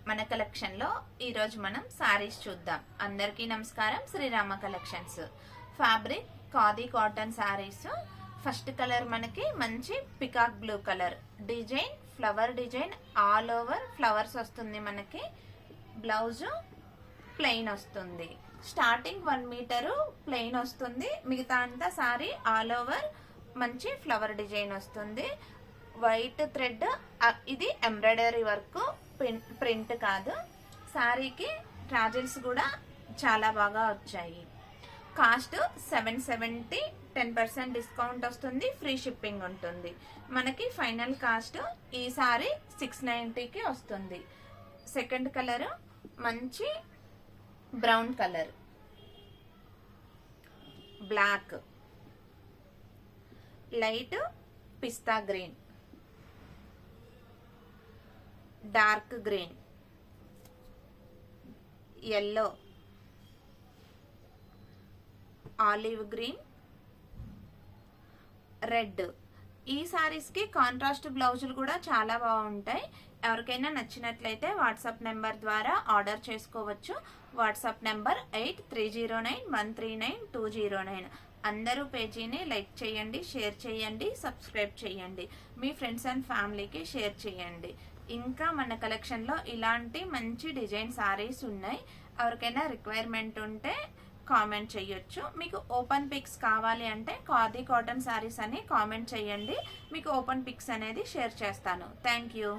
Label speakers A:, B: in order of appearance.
A: మన కలెక్షన్ లో ఈ రోజు మనం సారీస్ చూద్దాం. అందరికీ నమస్కారం. Srirama collections. Fabric khadi cotton saris. First colour మనకి మంచి peacock blue colour. Design flower design all over flowers వస్తుంది. మనకి బ్లౌజ్ ప్లెయిన్ వస్తుంది. స్టార్టింగ్ 1 మీటరు ప్లెయిన్ వస్తుంది. మిగతా అంతా సారీ ఆల్ ఓవర్ మంచి ఫ్లవర్ డిజైన్ వస్తుంది. వైట్ థ్రెడ్, ఇది ఎంబ్రాయిడరీ వర్క్, ప్రింట్ కాదు. శారీకి ట్రాజెల్స్ కూడా చాలా బాగా వచ్చాయి. కాస్ట్ 770, 10% డిస్కౌంట్ వస్తుంది. ఫ్రీ షిప్పింగ్ ఉంటుంది. మనకి ఫైనల్ కాస్ట్ ఈ సారీ 690కి వస్తుంది. సెకండ్ కలర్ మంచి brown colour, black, light pista green, dark green, yellow, olive green, red. ఈ సారీస్ కి కాంట్రాస్ట్ బ్లౌజులు కూడా చాలా బాగుంటాయి. ఎవరికైనా నచ్చినట్లయితే వాట్సాప్ నెంబర్ ద్వారా ఆర్డర్ చేసుకోవచ్చు. WhatsApp number 8309139209. అందరూ పేజీని లైక్ చేయండి, షేర్ చేయండి, సబ్స్క్రైబ్ చేయండి. మీ ఫ్రెండ్స్ అండ్ ఫ్యామిలీకి షేర్ చేయండి. ఇంకా మన కలెక్షన్లో ఇలాంటి మంచి డిజైన్ సారీస్ ఉన్నాయి. ఎవరికైనా రిక్వైర్మెంట్ ఉంటే కామెంట్ చేయొచ్చు. మీకు ఓపెన్ పిక్స్ కావాలి అంటే ఖాదీ కాటన్ సారీస్ అని కామెంట్ చేయండి. మీకు ఓపెన్ పిక్స్ అనేది షేర్ చేస్తాను. Thank you.